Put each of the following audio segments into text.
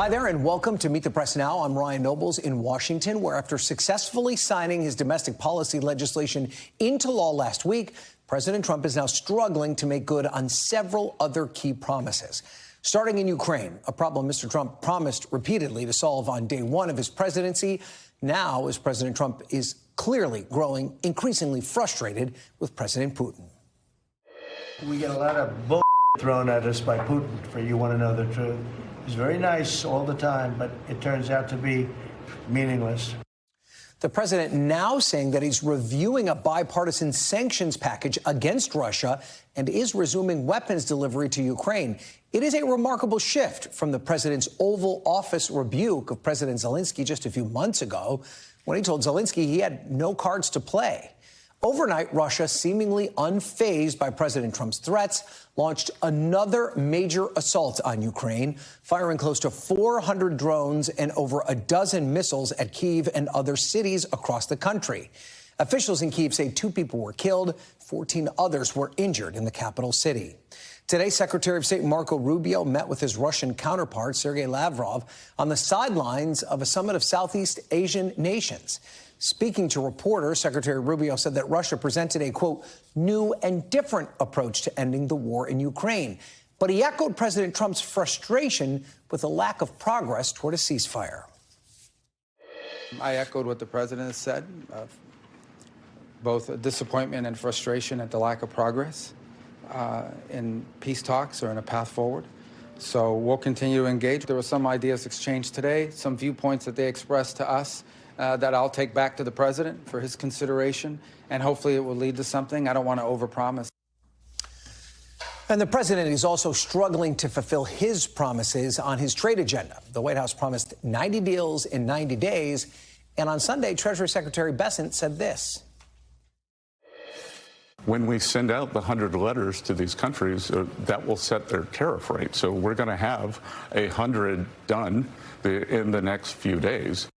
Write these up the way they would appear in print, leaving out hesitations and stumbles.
Hi there and welcome to Meet the Press Now. I'm Ryan Nobles in Washington, where after successfully signing his domestic policy legislation into law last week, President Trump is now struggling to make good on several other key promises. Starting in Ukraine, a problem Mr. Trump promised repeatedly to solve on day one of his presidency. Now, as President Trump is clearly growing increasingly frustrated with President Putin. We get a lot of bull thrown at us by Putin, for you want to know the truth. He's very nice all the time, but it turns out to be meaningless. The president now saying that he's reviewing a bipartisan sanctions package against Russia and is resuming weapons delivery to Ukraine. It is a remarkable shift from the president's Oval Office rebuke of President Zelensky just a few months ago, when he told Zelensky he had no cards to play. Overnight, Russia, seemingly unfazed by President Trump's threats, launched another major assault on Ukraine, firing close to 400 drones and over a dozen missiles at Kyiv and other cities across the country. Officials in Kyiv say 2 people were killed, 14 others were injured in the capital city. Today, Secretary of State Marco Rubio met with his Russian counterpart, Sergei Lavrov, on the sidelines of a summit of Southeast Asian nations. Speaking to reporters, Secretary Rubio said that Russia presented a, quote, new and different approach to ending the war in Ukraine. But he echoed President Trump's frustration with a lack of progress toward a ceasefire. I echoed what the president has said, both disappointment and frustration at the lack of progress in peace talks or in a path forward. So we'll continue to engage. There were some ideas exchanged today, some viewpoints that they expressed to us that I'll take back to the president for his consideration, and hopefully it will lead to something. I don't want to overpromise. And the president is also struggling to fulfill his promises on his trade agenda. The White House promised 90 deals in 90 days. And on Sunday, Treasury Secretary Bessent said this. When we send out the 100 letters to these countries, that will set their tariff rate. So we're going to have 100 done in the next few days.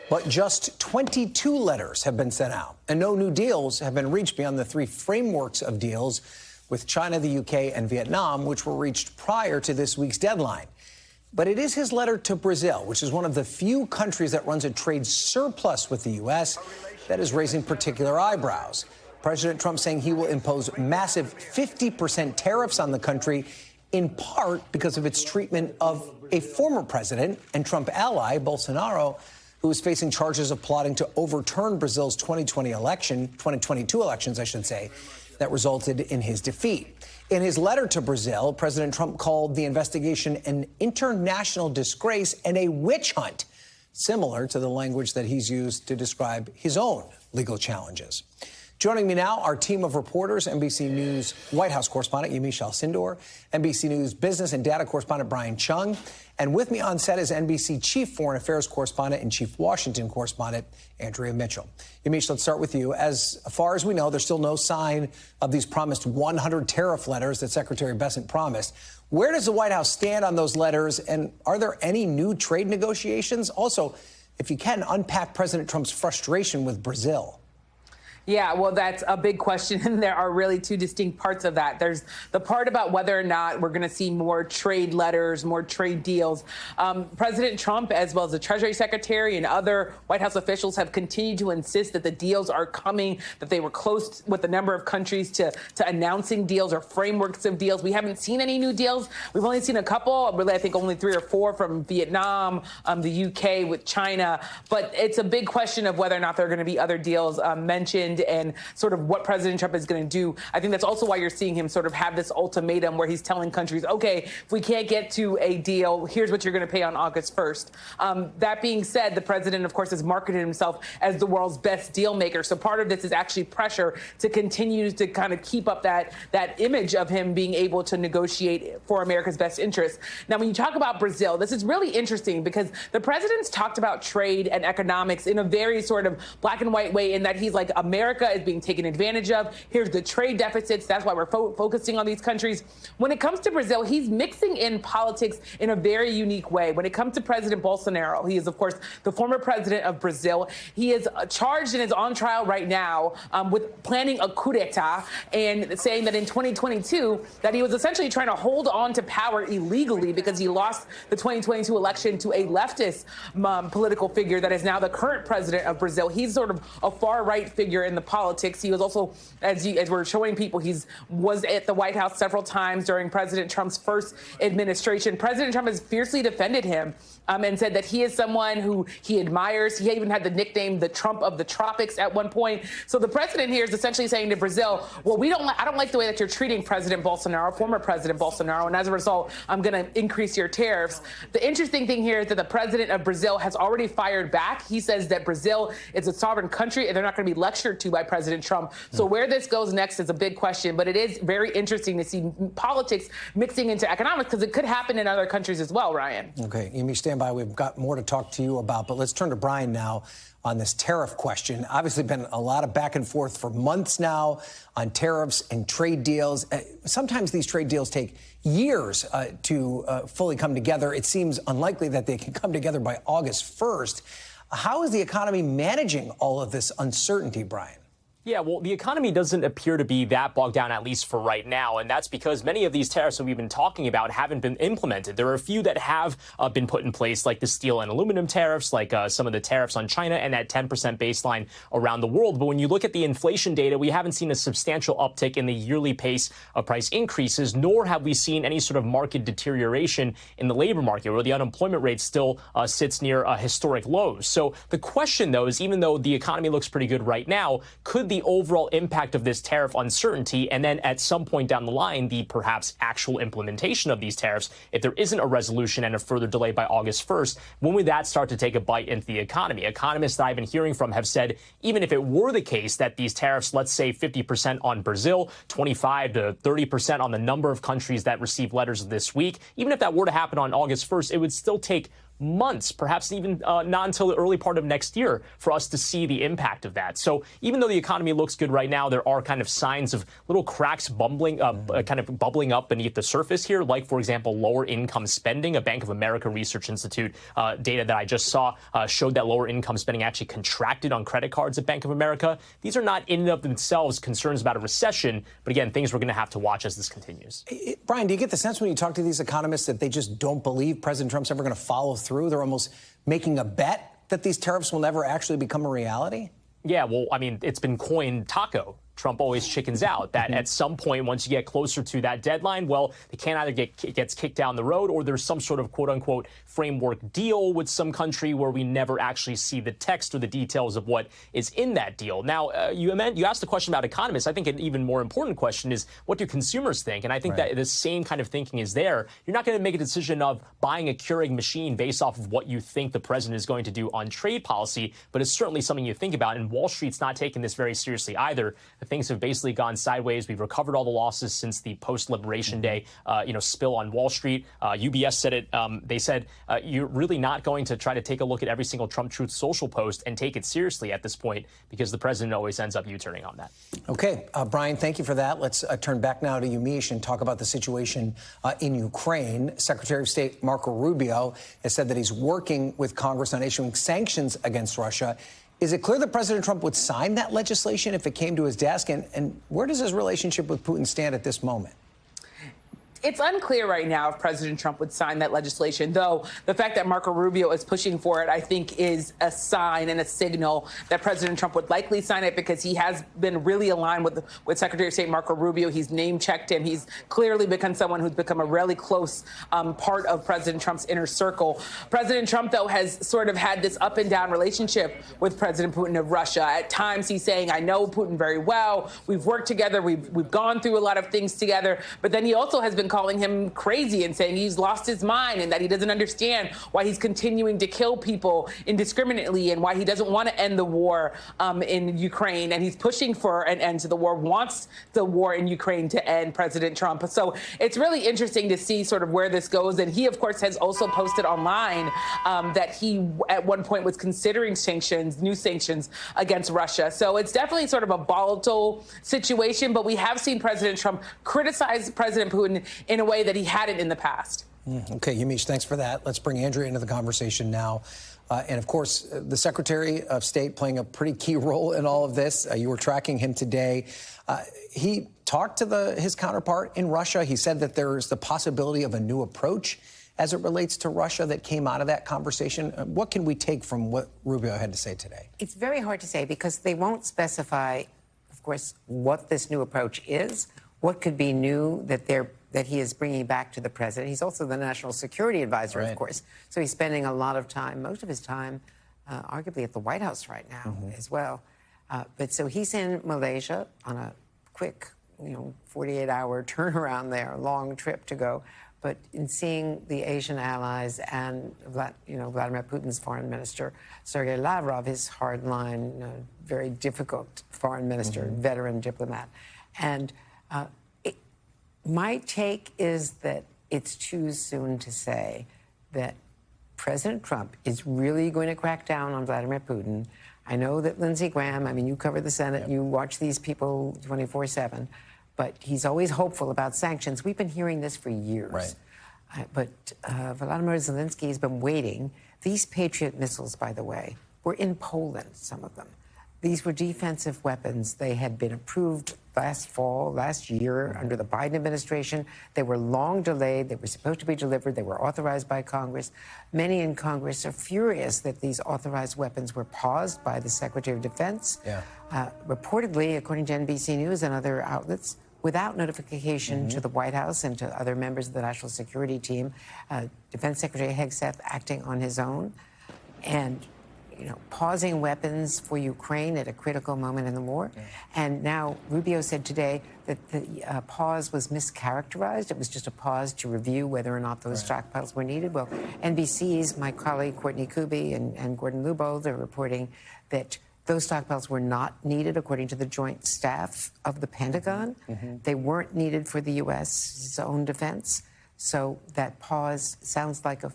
But just 22 letters have been sent out, and no new deals have been reached beyond the 3 frameworks of deals with China, the UK, and Vietnam, which were reached prior to this week's deadline. But it is his letter to Brazil, which is one of the few countries that runs a trade surplus with the U.S., that is raising particular eyebrows. President Trump saying he will impose massive 50% tariffs on the country, in part because of its treatment of a former president and Trump ally, Bolsonaro, who is facing charges of plotting to overturn Brazil's 2022 elections, I should say, that resulted in his defeat. In his letter to Brazil, President Trump called the investigation an international disgrace and a witch hunt, similar to the language that he's used to describe his own legal challenges. Joining me now, our team of reporters, NBC News White House correspondent Yamiche Alcindor, NBC News business and data correspondent Brian Cheung, and with me on set is NBC Chief Foreign Affairs correspondent and Chief Washington correspondent Andrea Mitchell. Yamiche, let's start with you. As far as we know, there's still no sign of these promised 100 tariff letters that Secretary Bessent promised. Where does the White House stand on those letters, and are there any new trade negotiations? Also, if you can, unpack President Trump's frustration with Brazil. Yeah, well, that's a big question, and there are really 2 distinct parts of that. There's the part about whether or not we're going to see more trade letters, more trade deals. President Trump, as well as the Treasury Secretary and other White House officials, have continued to insist that the deals are coming, that they were close with a number of countries to announcing deals or frameworks of deals. We haven't seen any new deals. We've only seen a couple, really, I think only 3 or 4 from Vietnam, the UK with China. But it's a big question of whether or not there are going to be other deals mentioned and sort of what President Trump is going to do. I think that's also why you're seeing him sort of have this ultimatum where he's telling countries, OK, if we can't get to a deal, here's what you're going to pay on August 1st. That being said, the president, of course, has marketed himself as the world's best deal maker. So part of this is actually pressure to continue to kind of keep up that image of him being able to negotiate for America's best interests. Now, when you talk about Brazil, this is really interesting because the president's talked about trade and economics in a very sort of black and white way, in that he's like, America America is being taken advantage of. Here's the trade deficits. That's why we're focusing on these countries. When it comes to Brazil, he's mixing in politics in a very unique way. When it comes to President Bolsonaro, he is, of course, the former president of Brazil. He is charged and is on trial right now with planning a coup d'etat and saying that in 2022 that he was essentially trying to hold on to power illegally because he lost the 2022 election to a leftist political figure that is now the current president of Brazil. He's sort of a far-right figure in the politics. He was also, as we're showing people, was at the White House several times during President Trump's first administration. President Trump has fiercely defended him and said that he is someone who he admires. He even had the nickname the Trump of the tropics at one point. So the president here is essentially saying to Brazil, well, I don't like the way that you're treating President Bolsonaro, former President Bolsonaro, and as a result, I'm going to increase your tariffs. The interesting thing here is that the president of Brazil has already fired back. He says that Brazil is a sovereign country and they're not going to be lectured to by President Trump. So where this goes next is a big question, but it is very interesting to see politics mixing into economics because it could happen in other countries as well, Ryan. Okay, Yamiche, stand by. We've got more to talk to you about, but let's turn to Brian now on this tariff question. Obviously been a lot of back and forth for months now on tariffs and trade deals. Sometimes these trade deals take years to fully come together. It seems unlikely that they can come together by August 1st. How is the economy managing all of this uncertainty, Brian? Yeah, well, the economy doesn't appear to be that bogged down, at least for right now. And that's because many of these tariffs that we've been talking about haven't been implemented. There are a few that have been put in place, like the steel and aluminum tariffs, like some of the tariffs on China and that 10% baseline around the world. But when you look at the inflation data, we haven't seen a substantial uptick in the yearly pace of price increases, nor have we seen any sort of market deterioration in the labor market, where the unemployment rate still sits near historic lows. So the question, though, is even though the economy looks pretty good right now, could the overall impact of this tariff uncertainty and then at some point down the line, the perhaps actual implementation of these tariffs, if there isn't a resolution and a further delay by August 1st, when would that start to take a bite into the economy? Economists that I've been hearing from have said even if it were the case that these tariffs, let's say 50% on Brazil, 25 to 30% on the number of countries that received letters this week, even if that were to happen on August 1st, it would still take months, perhaps even not until the early part of next year for us to see the impact of that. So even though the economy looks good right now, there are kind of signs of little cracks bubbling up beneath the surface here, like, for example, lower income spending. A Bank of America Research Institute data that I just saw showed that lower income spending actually contracted on credit cards at Bank of America. These are not in and of themselves concerns about a recession, but again, things we're going to have to watch as this continues. Brian, do you get the sense when you talk to these economists that they just don't believe President Trump's ever going to follow through? They're almost making a bet that these tariffs will never actually become a reality? Yeah, well, I mean, it's been coined taco. Trump always chickens out, that at some point, once you get closer to that deadline, well, they can't either gets kicked down the road or there's some sort of quote unquote framework deal with some country where we never actually see the text or the details of what is in that deal. Now, you asked the question about economists. I think an even more important question is what do consumers think? And I think that the same kind of thinking is there. You're not going to make a decision of buying a Keurig machine based off of what you think the president is going to do on trade policy, but it's certainly something you think about. And Wall Street's not taking this very seriously either. Things have basically gone sideways. We've recovered all the losses since the post-Liberation Day, spill on Wall Street. UBS said it. They said you're really not going to try to take a look at every single Trump Truth Social post and take it seriously at this point because the president always ends up U-turning on that. Okay, Brian, thank you for that. Let's turn back now to Yamiche and talk about the situation in Ukraine. Secretary of State Marco Rubio has said that he's working with Congress on issuing sanctions against Russia. Is it clear that President Trump would sign that legislation if it came to his desk? And where does his relationship with Putin stand at this moment? It's unclear right now if President Trump would sign that legislation, though the fact that Marco Rubio is pushing for it, I think, is a sign and a signal that President Trump would likely sign it because he has been really aligned with Secretary of State Marco Rubio. He's name-checked him. He's clearly become someone who's become a really close part of President Trump's inner circle. President Trump, though, has sort of had this up-and-down relationship with President Putin of Russia. At times, he's saying, I know Putin very well. We've worked together. We've gone through a lot of things together. But then he also has been calling him crazy and saying he's lost his mind and that he doesn't understand why he's continuing to kill people indiscriminately and why he doesn't want to end the war in Ukraine. And he's pushing for an end to the war, wants the war in Ukraine to end, President Trump. So it's really interesting to see sort of where this goes. And he, of course, has also posted online that he at one point was considering sanctions, new sanctions against Russia. So it's definitely sort of a volatile situation. But we have seen President Trump criticize President Putin in a way that he hadn't in the past. Okay, Yamiche, thanks for that. Let's bring Andrea into the conversation now. And, of course, the Secretary of State playing a pretty key role in all of this. You were tracking him today. He talked to his counterpart in Russia. He said that there's the possibility of a new approach as it relates to Russia that came out of that conversation. What can we take from what Rubio had to say today? It's very hard to say because they won't specify, of course, what this new approach is, what could be new that he is bringing back to the president. He's also the national security advisor, of course. So he's spending a lot of time, most of his time, arguably at the White House right now as well. But so he's in Malaysia on a quick, 48-hour turnaround there, a long trip to go. But in seeing the Asian allies and, Vladimir Putin's foreign minister, Sergei Lavrov, his hardline, very difficult foreign minister, veteran diplomat. And my take is that it's too soon to say that President Trump is really going to crack down on Vladimir Putin. I know that Lindsey Graham, you cover the Senate, you watch these people 24/7, but he's always hopeful about sanctions. We've been hearing this for years. But Volodymyr Zelensky has been waiting. These Patriot missiles, by the way, were in Poland, some of them. These were defensive weapons. They had been approved last year under the Biden administration. They were long delayed. They were supposed to be delivered. They were authorized by Congress. Many in Congress are furious that these authorized weapons were paused by the Secretary of Defense. Reportedly, according to NBC News and other outlets, without notification to the White House and to other members of the National Security Team, Defense Secretary Hegseth acting on his own. And pausing weapons for Ukraine at a critical moment in the war. And now Rubio said today that the pause was mischaracterized. It was just a pause to review whether or not those stockpiles were needed. Well, NBC's, my colleague Courtney Kuby and Gordon Lubold are reporting that those stockpiles were not needed, according to the Joint Staff of the Pentagon. They weren't needed for the U.S.'s own defense. So that pause sounds like a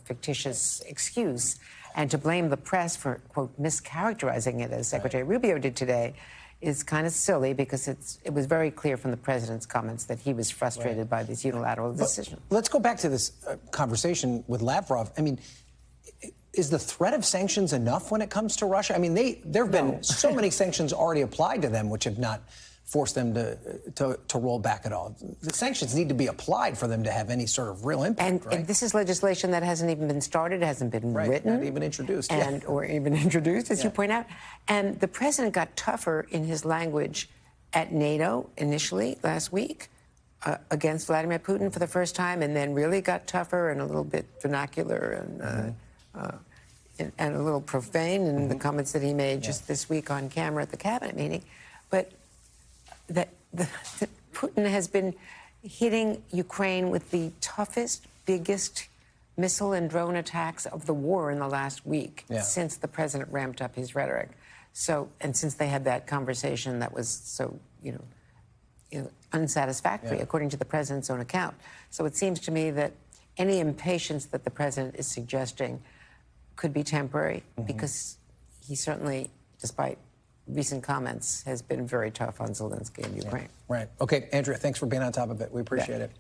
fictitious excuse. And to blame the press for, quote, mischaracterizing it, as Secretary Rubio did today, is kind of silly because it was very clear from the president's comments that he was frustrated by this unilateral decision. Let's go back to this conversation with Lavrov. Is the threat of sanctions enough when it comes to Russia? There have been so many sanctions already applied to them, which have not forced them to roll back at all. The sanctions need to be applied for them to have any sort of real impact. And this is legislation that hasn't even been started, hasn't been written. Not even introduced. Or even introduced, as you point out. And the president got tougher in his language at NATO initially last week against Vladimir Putin for the first time, and then really got tougher and a little bit vernacular and a little profane in the comments that he made just this week on camera at the cabinet meeting. But that Putin has been hitting Ukraine with the toughest, biggest missile and drone attacks of the war in the last week since the president ramped up his rhetoric. So, and since they had that conversation that was so, unsatisfactory, according to the president's own account. So it seems to me that any impatience that the president is suggesting could be temporary because he certainly, despite recent comments, has been very tough on Zelensky and Ukraine. Okay, Andrea, thanks for being on top of it. We appreciate it.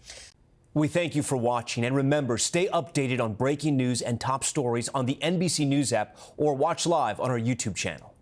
We thank you for watching. And remember, stay updated on breaking news and top stories on the NBC News app or watch live on our YouTube channel.